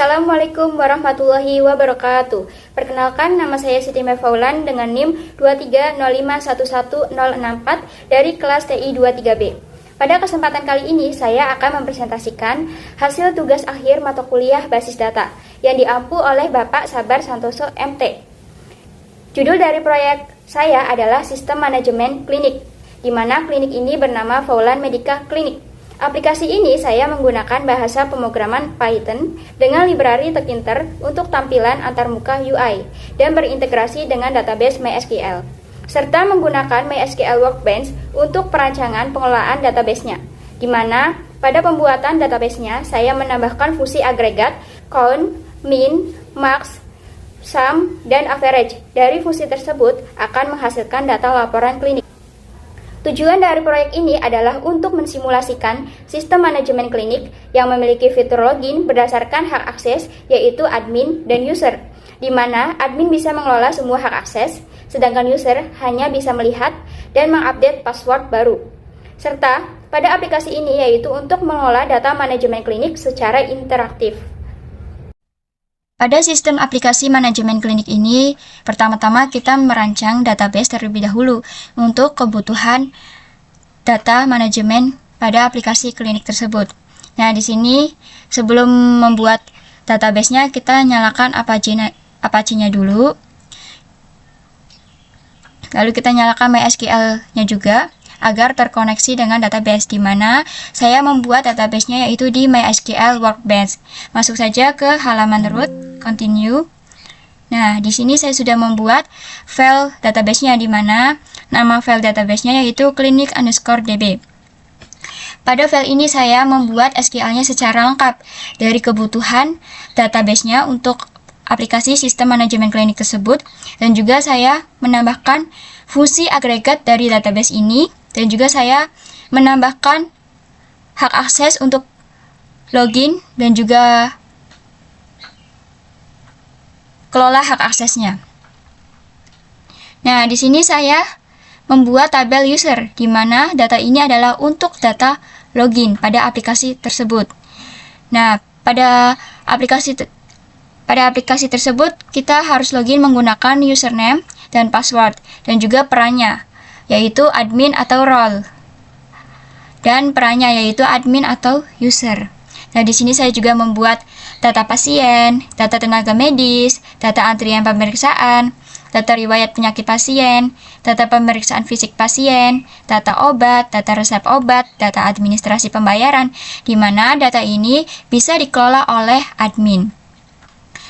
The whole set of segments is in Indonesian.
Assalamualaikum warahmatullahi wabarakatuh. Perkenalkan, nama saya Siti Mefaulan dengan NIM 230511064 dari kelas TI 23B. Pada kesempatan kali ini, saya akan mempresentasikan hasil tugas akhir mata kuliah basis data yang diampu oleh Bapak Sabar Santoso MT. Judul dari proyek saya adalah Sistem Manajemen Klinik, di mana klinik ini bernama Faulan Medica Clinic. Aplikasi ini saya menggunakan bahasa pemrograman Python dengan library Tkinter untuk tampilan antarmuka UI dan berintegrasi dengan database MySQL, serta menggunakan MySQL Workbench untuk perancangan pengelolaan databasenya, di mana pada pembuatan databasenya saya menambahkan fungsi agregat, count, min, max, sum, dan average. Dari fungsi tersebut akan menghasilkan data laporan klinik. Tujuan dari proyek ini adalah untuk mensimulasikan sistem manajemen klinik yang memiliki fitur login berdasarkan hak akses, yaitu admin dan user, di mana admin bisa mengelola semua hak akses, sedangkan user hanya bisa melihat dan mengupdate password baru. Serta pada aplikasi ini yaitu untuk mengelola data manajemen klinik secara interaktif. Pada sistem aplikasi manajemen klinik ini, pertama-tama kita merancang database terlebih dahulu untuk kebutuhan data manajemen pada aplikasi klinik tersebut. Nah, di sini sebelum membuat database-nya, kita nyalakan Apache-nya dulu. Lalu kita nyalakan MySQL-nya juga agar terkoneksi dengan database, di mana saya membuat database-nya yaitu di MySQL Workbench. Masuk saja ke halaman root, continue. Nah, di sini saya sudah membuat file database-nya, di mana nama file database-nya yaitu clinic_db. Pada file ini saya membuat SQL-nya secara lengkap dari kebutuhan database-nya untuk aplikasi sistem manajemen klinik tersebut, dan juga saya menambahkan fungsi agregat dari database ini, dan juga saya menambahkan hak akses untuk login dan juga kelola hak aksesnya. Nah, di sini saya membuat tabel user, di mana data ini adalah untuk data login pada aplikasi tersebut. Nah, pada aplikasi tersebut kita harus login menggunakan username dan password, dan juga perannya, yaitu admin atau role, dan perannya yaitu admin atau user. Nah, di sini saya juga membuat data pasien, data tenaga medis, data antrian pemeriksaan, data riwayat penyakit pasien, data pemeriksaan fisik pasien, data obat, data resep obat, data administrasi pembayaran, di mana data ini bisa dikelola oleh admin.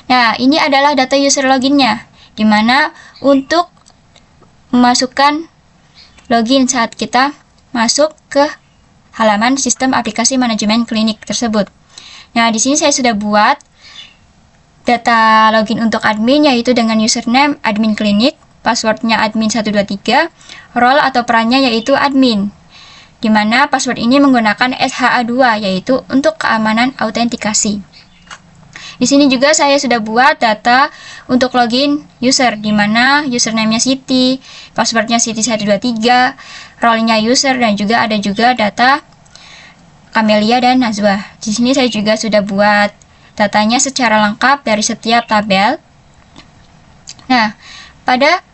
Nah, ini adalah data user loginnya, di mana untuk memasukkan login saat kita masuk ke halaman sistem aplikasi manajemen klinik tersebut. Nah, di sini saya sudah buat data login untuk admin, yaitu dengan username admin klinik, passwordnya admin123, role atau perannya yaitu admin, di mana password ini menggunakan SHA-2, yaitu untuk keamanan autentikasi. Di sini juga saya sudah buat data untuk login user, di mana username-nya Siti, passwordnya Siti123, role-nya user, dan juga ada juga data Camelia dan Nazwa. Di sini saya juga sudah buat datanya secara lengkap dari setiap tabel. Nah, pada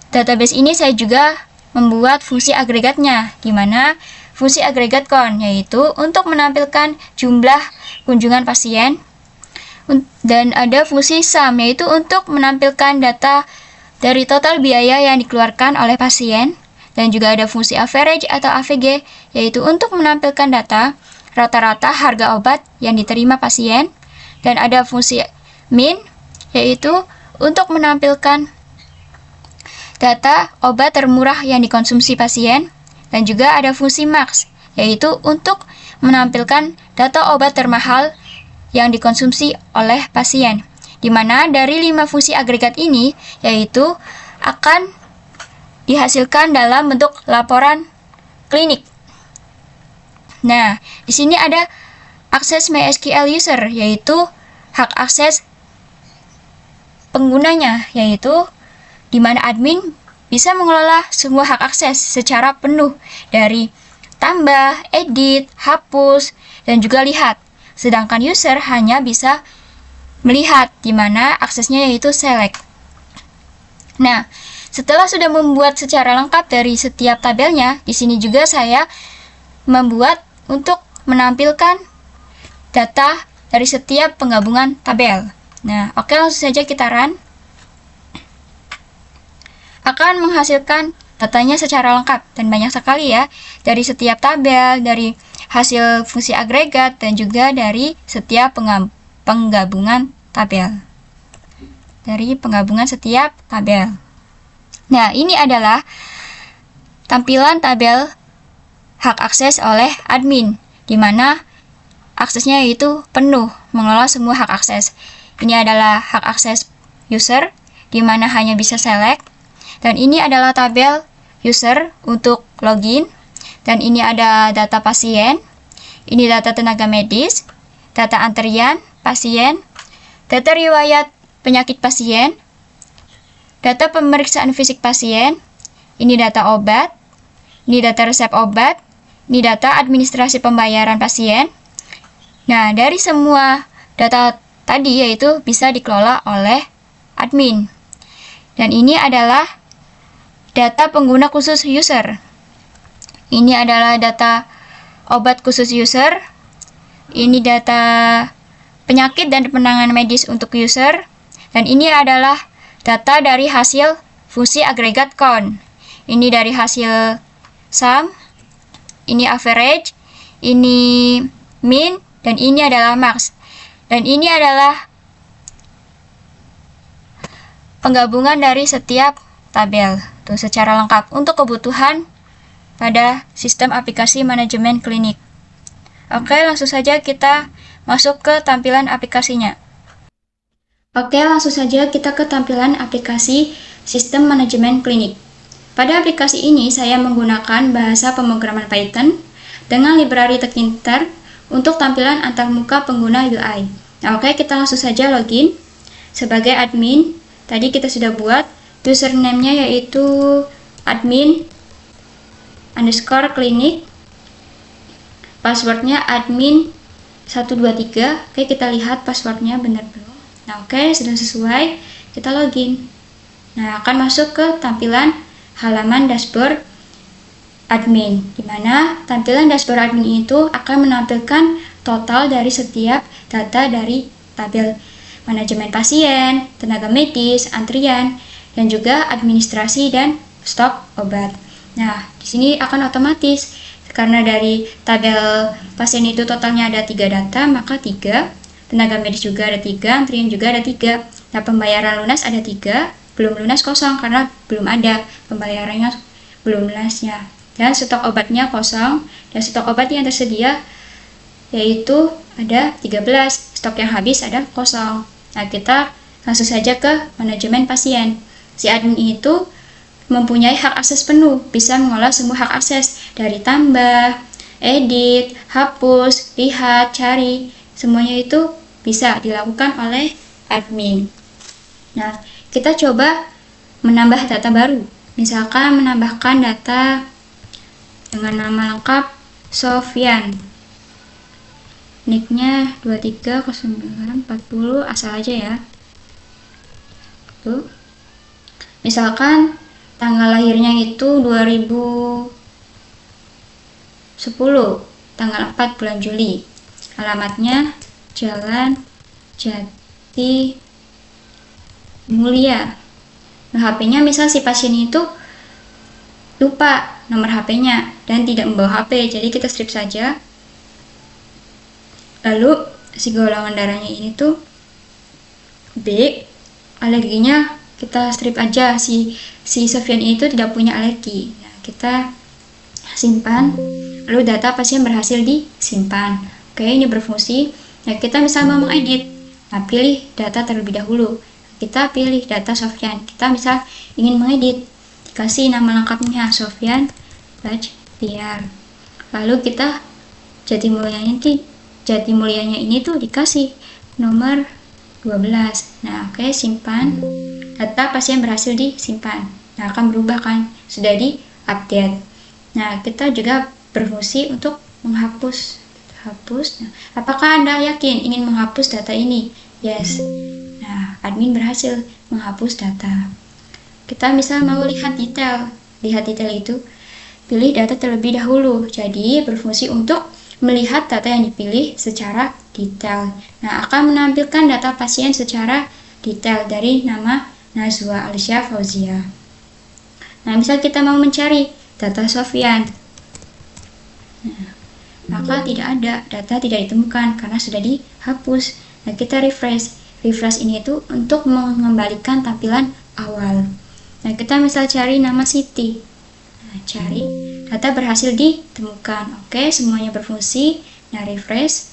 database ini saya juga membuat fungsi agregatnya, di mana fungsi agregat count, yaitu untuk menampilkan jumlah kunjungan pasien, dan ada fungsi sum, yaitu untuk menampilkan data dari total biaya yang dikeluarkan oleh pasien, dan juga ada fungsi average atau AVG, yaitu untuk menampilkan data rata-rata harga obat yang diterima pasien, dan ada fungsi min, yaitu untuk menampilkan data obat termurah yang dikonsumsi pasien, dan juga ada fungsi max, yaitu untuk menampilkan data obat termahal yang dikonsumsi oleh pasien, di mana dari 5 fungsi agregat ini yaitu akan dihasilkan dalam bentuk laporan klinik. Nah, di sini ada akses MySQL user, yaitu hak akses penggunanya, yaitu di mana admin bisa mengelola semua hak akses secara penuh, dari tambah, edit, hapus, dan juga lihat. Sedangkan user hanya bisa melihat, di mana aksesnya yaitu select. Nah, setelah sudah membuat secara lengkap dari setiap tabelnya, di sini juga saya membuat untuk menampilkan data dari setiap penggabungan tabel. Nah, oke, langsung saja kita run. Akan menghasilkan datanya secara lengkap dan banyak sekali ya, dari setiap tabel, dari hasil fungsi agregat, dan juga dari setiap penggabungan tabel. Dari penggabungan setiap tabel. Nah, ini adalah tampilan tabel hak akses oleh admin, di mana aksesnya yaitu penuh, mengelola semua hak akses. Ini adalah hak akses user, di mana hanya bisa select. Dan ini adalah tabel user untuk login. Dan ini ada data pasien, ini data tenaga medis, data antrian pasien, data riwayat penyakit pasien, data pemeriksaan fisik pasien, ini data obat, ini data resep obat, ini data administrasi pembayaran pasien. Nah, dari semua data tadi yaitu bisa dikelola oleh admin. Dan ini adalah data pengguna khusus user. Ini adalah data obat khusus user. Ini data penyakit dan penanganan medis untuk user. Dan ini adalah data dari hasil fungsi agregat count. Ini dari hasil sum, ini average, ini mean, dan ini adalah max. Dan ini adalah penggabungan dari setiap tabel. Tuh, secara lengkap untuk kebutuhan pada sistem aplikasi manajemen klinik. Oke, langsung saja kita masuk ke tampilan aplikasinya. Oke, langsung saja kita ke tampilan aplikasi sistem manajemen klinik. Pada aplikasi ini, saya menggunakan bahasa pemrograman Python dengan library Tkinter untuk tampilan antarmuka pengguna UI. Nah, oke, kita langsung saja login. Sebagai admin, tadi kita sudah buat username-nya yaitu admin_klinik. Passwordnya admin123. Oke, kita lihat passwordnya benar belum. Nah, oke, sudah sesuai. Kita login. Nah, akan masuk ke tampilan halaman dashboard admin, di mana tampilan dashboard admin itu akan menampilkan total dari setiap data dari tabel manajemen pasien, tenaga medis, antrian, dan juga administrasi dan stok obat. Nah, di sini akan otomatis karena dari tabel pasien itu totalnya ada 3 data, maka 3, tenaga medis juga ada 3, antrian juga ada 3. Nah, pembayaran lunas ada 3, belum lunas kosong karena belum ada pembayarannya, belum lunasnya. Dan stok obatnya kosong, dan stok obat yang tersedia yaitu ada 13, stok yang habis ada kosong. Nah, kita langsung saja ke manajemen pasien. Si admin itu mempunyai hak akses penuh, bisa mengolah semua hak akses dari tambah, edit, hapus, lihat, cari, semuanya itu bisa dilakukan oleh admin. Nah, kita coba menambah data baru. Misalkan menambahkan data dengan nama lengkap Sofyan. Nicknya 230940, asal aja ya. Tuh. Misalkan tanggal lahirnya itu 2010, tanggal 4 bulan Juli. Alamatnya Jalan Jati Mulia. Nah, HP-nya misal si pasien itu lupa nomor HP-nya dan tidak membawa HP, jadi kita strip saja. Lalu si golongan darahnya ini tuh B, alerginya kita strip aja, si Sofyan itu tidak punya alergi. Nah, kita simpan, lalu data pasien berhasil disimpan. Oke, ini berfungsi. Nah, kita misal mau mengedit, nah pilih data terlebih dahulu. Kita pilih data Sofyan. Kita misal ingin mengedit, dikasih nama lengkapnya Sofyan Bachtiar. Lalu kita jati mulianya ini tuh dikasih nomor 12. Nah, oke, simpan. Data pasien berhasil disimpan. Nah, akan berubah kan, sudah di-update. Nah, kita juga berfungsi untuk menghapus. Hapus. Nah, apakah Anda yakin ingin menghapus data ini? Yes. Nah, admin berhasil menghapus data. Kita misal mau lihat detail. Lihat detail itu, pilih data terlebih dahulu. Jadi, berfungsi untuk melihat data yang dipilih secara detail. Nah, akan menampilkan data pasien secara detail dari nama Nazwa Alicia Fauzia. Nah, misal kita mau mencari data Sofyan. Nah, maka tidak ada, data tidak ditemukan karena sudah dihapus. Nah, kita refresh. Refresh ini itu untuk mengembalikan tampilan awal. Nah, kita misal cari nama Siti. Nah, cari, data berhasil ditemukan. Oke, semuanya berfungsi. Nah, refresh.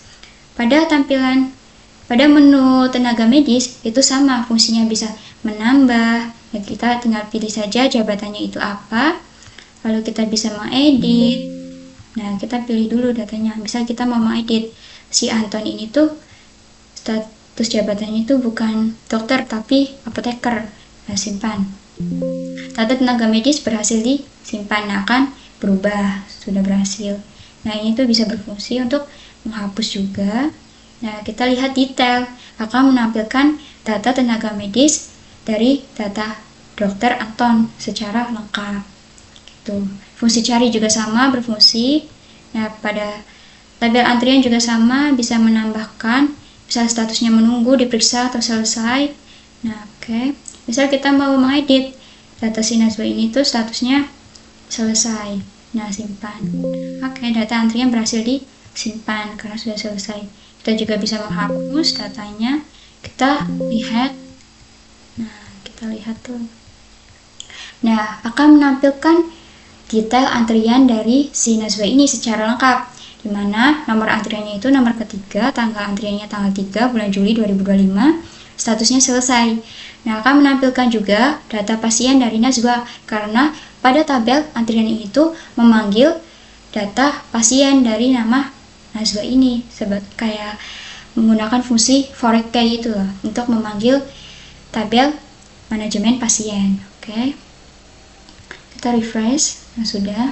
Pada menu tenaga medis itu sama, fungsinya bisa menambah. Nah, kita tinggal pilih saja jabatannya itu apa. Lalu kita bisa mengedit. Nah, kita pilih dulu datanya. Misal kita mau mengedit si Anton ini tuh status jabatannya itu bukan dokter tapi apoteker. Nah, simpan. Data tenaga medis berhasil disimpan, nah akan berubah, sudah berhasil. Nah, ini tuh bisa berfungsi untuk menghapus juga. Nah, kita lihat detail, akan menampilkan data tenaga medis dari data dokter Anton secara lengkap. Gitu. Fungsi cari juga sama, berfungsi. Nah, pada tabel antrian juga sama, bisa menambahkan, misal statusnya menunggu, diperiksa, atau selesai. Nah, oke. Misal kita mau mengedit data si Nazwa ini tuh statusnya selesai. Nah, simpan. Oke, data antrian berhasil disimpan karena sudah selesai. Kita juga bisa menghapus datanya. Kita lihat. Nah, kita lihat tuh. Nah, akan menampilkan detail antrian dari si Nazwa ini secara lengkap, di mana nomor antriannya itu nomor ketiga, tanggal antriannya tanggal 3 bulan Juli 2025, statusnya selesai. Nah, akan menampilkan juga data pasien dari Nazwa, karena pada tabel antrian ini tuh memanggil data pasien dari nama Nazwa ini, kayak menggunakan fungsi for key itu loh, untuk memanggil tabel manajemen pasien. Oke. Kita refresh. Nah, sudah.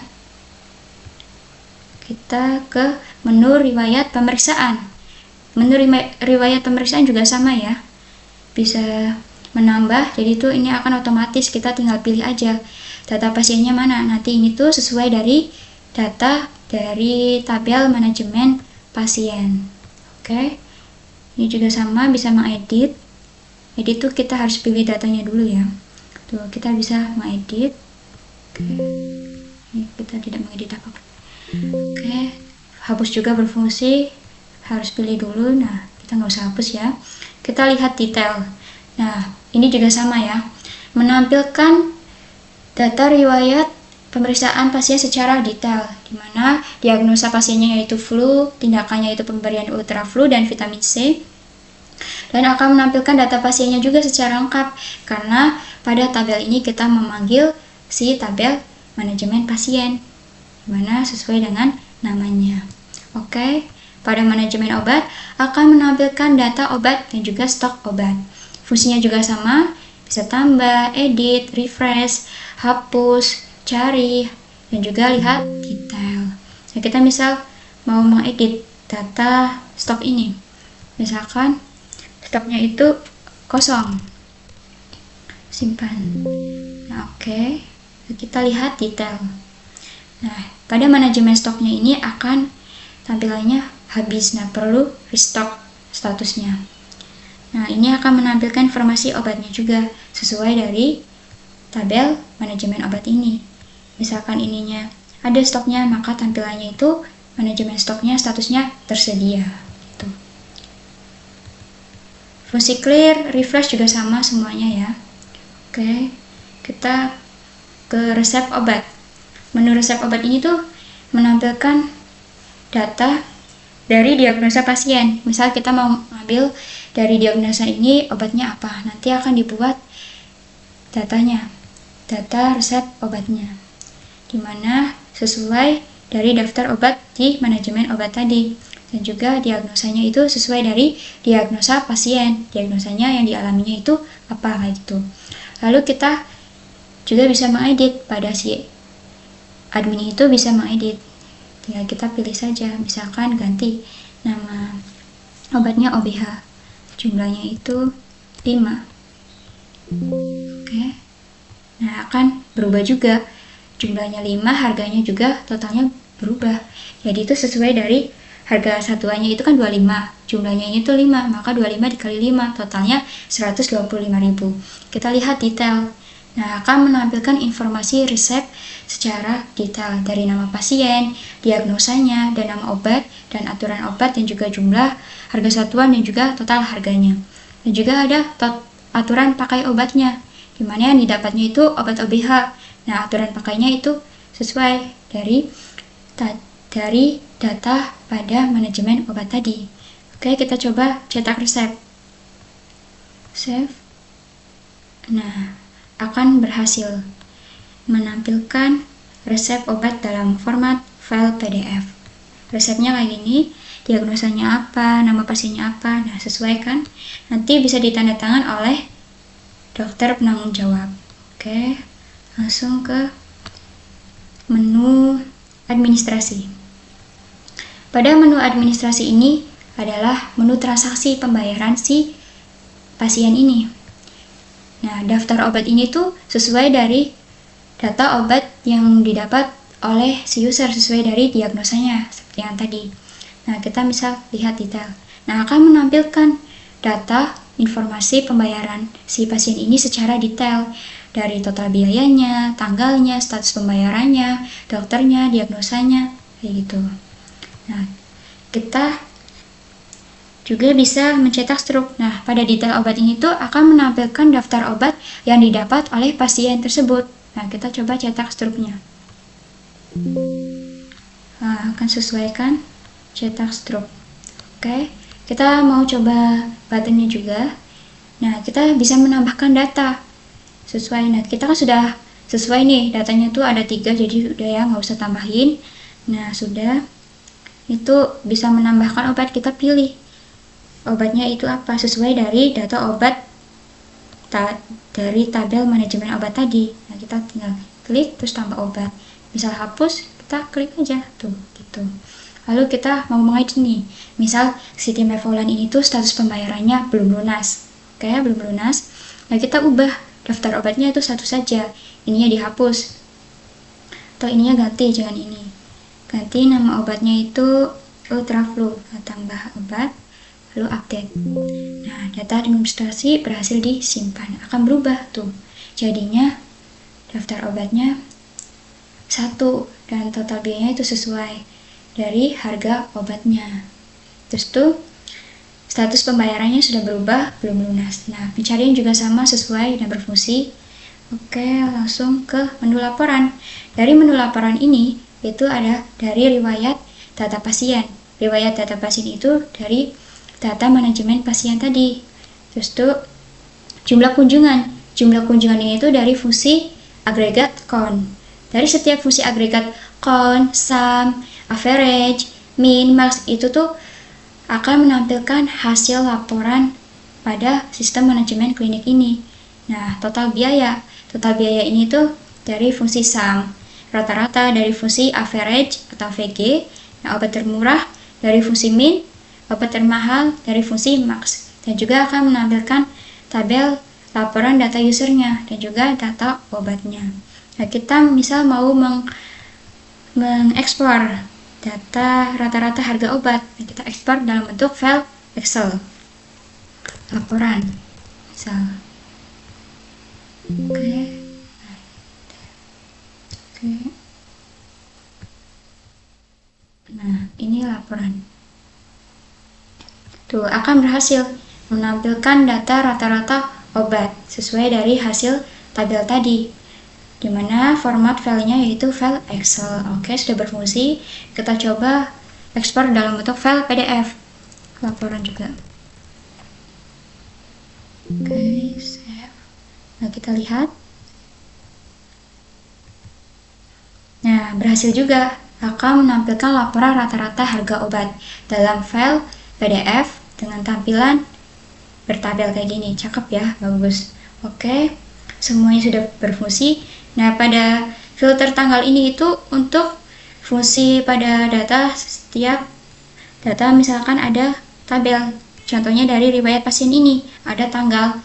Kita ke menu riwayat pemeriksaan. Menu riwayat pemeriksaan juga sama ya. Bisa menambah, jadi itu ini akan otomatis, kita tinggal pilih aja data pasiennya mana. Nanti ini tuh sesuai dari data dari tabel manajemen pasien. Oke. Ini juga sama, bisa mengedit. Edit tuh kita harus pilih datanya dulu ya. Tuh, kita bisa mengedit. Oke. Ini kita tidak mengedit apa-apa. Oke. Hapus juga berfungsi, harus pilih dulu. Nah, kita nggak usah hapus ya. Kita lihat detail. Nah, ini juga sama ya, menampilkan data riwayat pemeriksaan pasien secara detail, di mana diagnosa pasiennya yaitu flu, tindakannya yaitu pemberian ultraflu dan vitamin C, dan akan menampilkan data pasiennya juga secara lengkap, karena pada tabel ini kita memanggil si tabel manajemen pasien, di mana sesuai dengan namanya. Oke, pada manajemen obat akan menampilkan data obat dan juga stok obat. Fungsinya juga sama, bisa tambah, edit, refresh, hapus, cari, dan juga lihat detail. Nah, kita misal mau mengedit data stok ini. Misalkan stoknya itu kosong. Simpan. Nah, oke. Kita lihat detail. Nah, pada manajemen stoknya ini akan tampilannya habis. Nah, perlu restock statusnya. Nah, ini akan menampilkan informasi obatnya juga sesuai dari tabel manajemen obat ini. Misalkan ininya ada stoknya, maka tampilannya itu manajemen stoknya statusnya tersedia. Gitu. Fungsi clear, refresh juga sama semuanya ya. Oke, kita ke resep obat. Menu resep obat ini tuh menampilkan data dari diagnosa pasien. Misal kita mau ambil dari diagnosa ini obatnya apa, nanti akan dibuat datanya, data resep obatnya, dimana sesuai dari daftar obat di manajemen obat tadi, dan juga diagnosanya itu sesuai dari diagnosa pasien, diagnosanya yang dialaminya itu apa, kayak gitu. Lalu kita juga bisa mengedit, pada si admin itu bisa mengedit, tinggal kita pilih saja, misalkan ganti nama obatnya OBH. jumlahnya itu 5. Oke. Nah, akan berubah juga. Jumlahnya 5, harganya juga totalnya berubah. Jadi itu sesuai dari harga satuannya itu kan 25. Jumlahnya ini tuh 5, maka 25 dikali 5, totalnya 125.000. Kita lihat detail. Nah, akan menampilkan informasi resep secara detail dari nama pasien, diagnosanya, dan nama obat, dan aturan obat, dan juga jumlah, harga satuan, dan juga total harganya. Dan juga ada aturan pakai obatnya, dimana yang didapatnya itu obat OBH. Nah, aturan pakainya itu sesuai dari data pada manajemen obat tadi. Oke, kita coba cetak resep. Save. Nah, akan berhasil menampilkan resep obat dalam format file PDF. Resepnya kayak gini, diagnosanya apa, nama pasiennya apa, nah sesuai kan? Nanti bisa ditandatangan oleh dokter penanggung jawab. Oke, langsung ke menu administrasi. Pada menu administrasi ini adalah menu transaksi pembayaran si pasien ini. Nah, daftar obat ini tuh sesuai dari data obat yang didapat oleh si user sesuai dari diagnosanya, seperti yang tadi. Nah, kita bisa lihat detail. Nah, akan menampilkan data informasi pembayaran si pasien ini secara detail, dari total biayanya, tanggalnya, status pembayarannya, dokternya, diagnosanya, kayak gitu. Nah, kita juga bisa mencetak struk. Nah, pada detail obat ini tuh akan menampilkan daftar obat yang didapat oleh pasien tersebut. Nah, kita coba cetak struknya. Nah, akan sesuaikan cetak struk. Oke, kita mau coba buttonnya juga. Nah, kita bisa menambahkan data sesuai. Nah, kita kan sudah sesuai nih, datanya tuh ada 3, jadi udah ya, nggak usah tambahin. Nah, sudah. Itu bisa menambahkan obat, kita pilih obatnya itu apa sesuai dari data obat dari tabel manajemen obat tadi. Nah, kita tinggal klik terus tambah obat. Misal hapus, kita klik aja tuh gitu. Lalu kita mau mengedit nih, misal Sitimefaulan ini tuh status pembayarannya belum lunas. Oke, belum lunas. Nah, kita ubah daftar obatnya itu satu saja, ininya dihapus atau ininya ganti, jangan ini. Ganti nama obatnya itu Ultraflu, tambah obat, lalu update. Nah, data administrasi berhasil disimpan, akan berubah tuh. Jadinya daftar obatnya 1 dan total biayanya itu sesuai dari harga obatnya. Terus tuh status pembayarannya sudah berubah, belum lunas. Nah, pencarian juga sama, sesuai dan berfungsi. Oke, langsung ke menu laporan. Dari menu laporan ini itu ada dari riwayat data pasien. Riwayat data pasien itu dari data manajemen pasien tadi. Terus tuh jumlah kunjungan. Jumlah kunjungan ini itu dari fungsi agregat count. Dari setiap fungsi agregat count, sum, average, min, max itu tuh akan menampilkan hasil laporan pada sistem manajemen klinik ini. Nah, total biaya. Total biaya ini tuh dari fungsi sum. Rata-rata dari fungsi average atau VG. Nah, obat termurah dari fungsi min, obat termahal dari fungsi max. Dan juga akan menampilkan tabel laporan data usernya dan juga data obatnya. Nah, kita misal mau mengekspor data rata-rata harga obat, nah, kita ekspor dalam bentuk file Excel laporan misal. Oke. Nah, ini laporan. Tuh, akan berhasil menampilkan data rata-rata obat sesuai dari hasil tabel tadi, dimana format filenya yaitu file Excel. Oke, sudah berfungsi. Kita coba ekspor dalam bentuk file PDF laporan juga. Oke, save. Nah, kita lihat. Nah, berhasil juga, akan menampilkan laporan rata-rata harga obat dalam file PDF dengan tampilan bertabel kayak gini. Cakep ya, bagus. Oke, semuanya sudah berfungsi. Nah, pada filter tanggal ini itu untuk fungsi pada data, setiap data misalkan ada tabel Contohnya dari riwayat pasien ini, ada tanggal.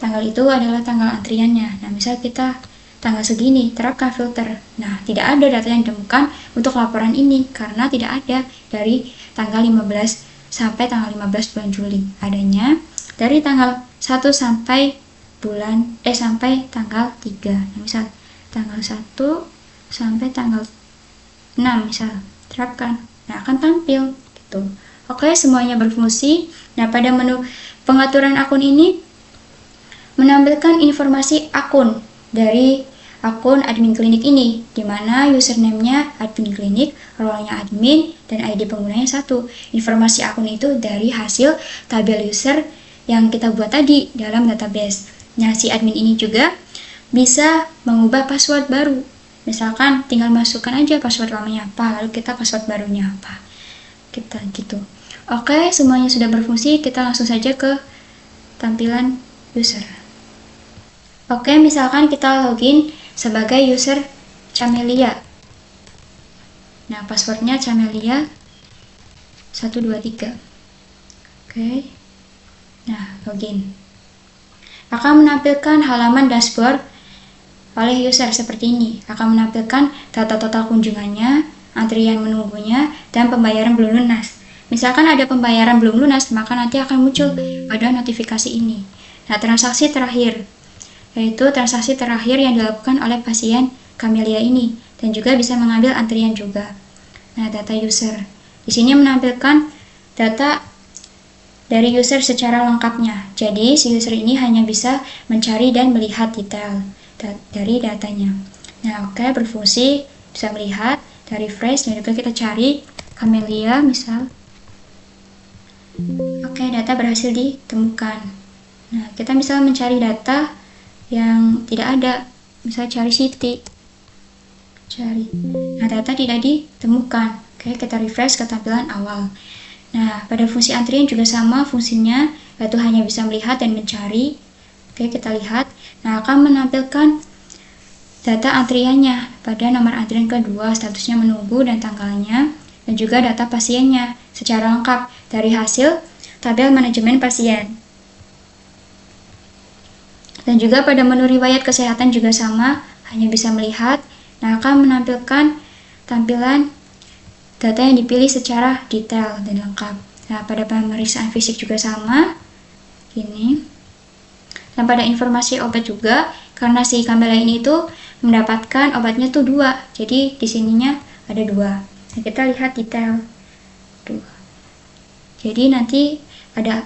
Tanggal itu adalah tanggal antriannya. Nah, misal kita tanggal segini, terapkan filter. Nah, tidak ada data yang ditemukan untuk laporan ini, karena tidak ada dari tanggal 15 sampai tanggal 15 bulan Juli. Adanya dari tanggal 1 sampai sampai tanggal 3. Nah, misal tanggal 1 sampai tanggal 6 misal, terapkan. Nah, akan tampil gitu. Oke, semuanya berfungsi. Nah, pada menu pengaturan akun ini menampilkan informasi akun dari akun admin klinik ini, di mana username-nya admin klinik, role-nya admin, dan ID penggunanya 1. Informasi akun itu dari hasil tabel user yang kita buat tadi dalam database. Nah, si admin ini juga bisa mengubah password baru. Misalkan tinggal masukkan aja password lamanya apa, lalu kita password barunya apa. Kita gitu. Oke, semuanya sudah berfungsi, kita langsung saja ke tampilan user. Oke, misalkan kita login sebagai user Camelia. Nah, passwordnya Camelia 123. Oke. Nah, login. Akan menampilkan halaman dashboard oleh user seperti ini. Akan menampilkan data total kunjungannya, antrian menunggunya, dan pembayaran belum lunas. Misalkan ada pembayaran belum lunas, maka nanti akan muncul pada notifikasi ini. Nah, transaksi terakhir, yaitu transaksi terakhir yang dilakukan oleh pasien Camelia ini, dan juga bisa mengambil antrian juga. Nah, data user. Di sini menampilkan data dari user secara lengkapnya. Jadi, si user ini hanya bisa mencari dan melihat detail dari datanya. Nah, oke, berfungsi, bisa melihat dari refresh, dan juga kita cari Camelia misal. Oke, data berhasil ditemukan. Nah, kita misal mencari data yang tidak ada, misal cari Siti, nah data tidak ditemukan. Oke, kita refresh ke tampilan awal. Nah, pada fungsi antrian juga sama fungsinya, yaitu hanya bisa melihat dan mencari. Oke, kita lihat. Nah, akan menampilkan data antriannya pada nomor antrian kedua, statusnya menunggu dan tanggalnya, dan juga data pasiennya secara lengkap dari hasil tabel manajemen pasien. Dan juga pada menu riwayat kesehatan juga sama, hanya bisa melihat. Nah, akan menampilkan tampilan data yang dipilih secara detail dan lengkap. Nah, pada pemeriksaan fisik juga sama, ini. Dan pada informasi obat juga, karena si Camelia ini itu mendapatkan obatnya tuh 2, jadi di sininya ada 2. Nah, kita lihat detail 2. Jadi nanti ada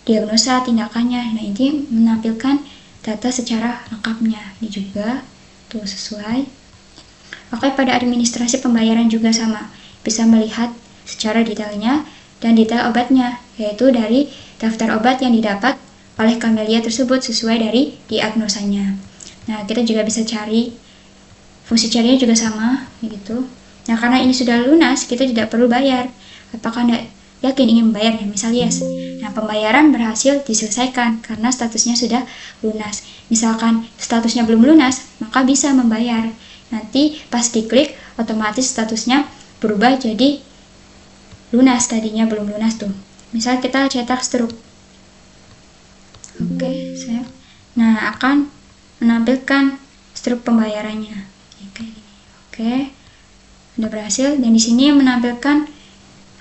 diagnosa tindakannya. Nah, ini menampilkan data secara lengkapnya. Ini juga tuh sesuai. Oke, pada administrasi pembayaran juga sama, bisa melihat secara detailnya dan detail obatnya, yaitu dari daftar obat yang didapat oleh Camelia tersebut sesuai dari diagnosanya. Nah, kita juga bisa cari, fungsi carinya juga sama gitu. Nah, karena ini sudah lunas, kita tidak perlu bayar. Apakah Anda yakin ingin membayar? Misal yes. Nah, pembayaran berhasil diselesaikan karena statusnya sudah lunas. Misalkan statusnya belum lunas, maka bisa membayar. Nanti pas diklik, otomatis statusnya berubah jadi lunas, tadinya belum lunas tuh. Misal kita cetak struk. Oke, save. Nah, akan menampilkan struk pembayarannya. Oke, sudah berhasil. Dan di sini menampilkan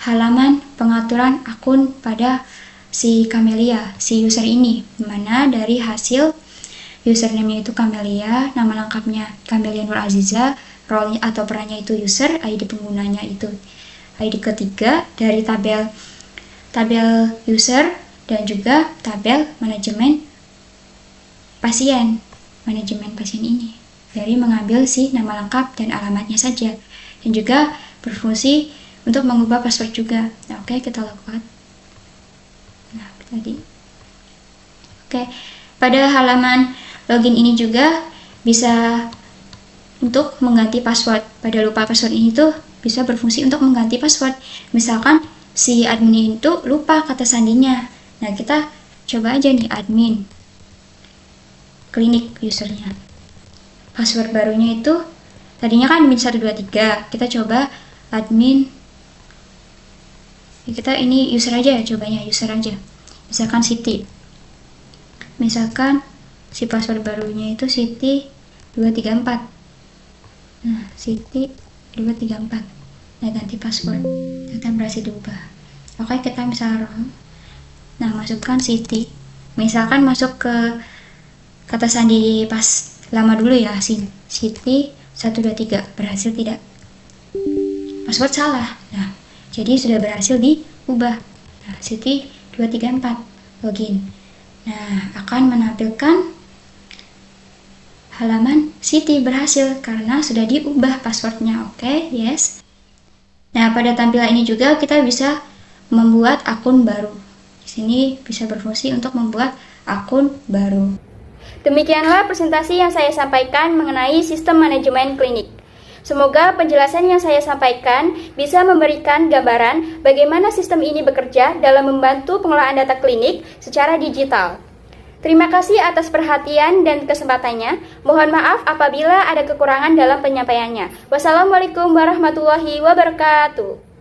halaman pengaturan akun pada si Camelia, si user ini, dimana dari hasil username-nya itu Camelia, nama lengkapnya Camelia Nur Aziza, role atau perannya itu user, ID penggunanya itu ID ketiga dari tabel user dan juga tabel manajemen pasien ini, dari mengambil si nama lengkap dan alamatnya saja, dan juga berfungsi untuk mengubah password juga. Nah, oke, kita lakukan. Nah, tadi. Oke, pada halaman login ini juga bisa untuk mengganti password. Pada lupa password ini tuh bisa berfungsi untuk mengganti password. Misalkan si admin itu lupa kata sandinya. Nah, kita coba aja nih admin klinik usernya. Password barunya itu tadinya kan admin 123. Kita coba admin Kita ini user aja ya, cobanya user aja. Misalkan Siti. Misalkan si password barunya itu Siti 234. Nah, Siti 234. Nah, ganti password. Akan berhasil diubah. Oke, kita misal ROM. Nah, masukkan Siti. Misalkan masuk ke kata sandi pas lama dulu ya, Siti 123. Berhasil tidak? Password salah. Nah, jadi sudah berhasil diubah. Nah, Siti 234 login. Nah, akan menampilkan halaman Siti berhasil karena sudah diubah passwordnya. Oke, yes. Nah, pada tampilan ini juga kita bisa membuat akun baru. Di sini bisa berfungsi untuk membuat akun baru. Demikianlah presentasi yang saya sampaikan mengenai sistem manajemen klinik. Semoga penjelasan yang saya sampaikan bisa memberikan gambaran bagaimana sistem ini bekerja dalam membantu pengelolaan data klinik secara digital. Terima kasih atas perhatian dan kesempatannya. Mohon maaf apabila ada kekurangan dalam penyampaiannya. Wassalamualaikum warahmatullahi wabarakatuh.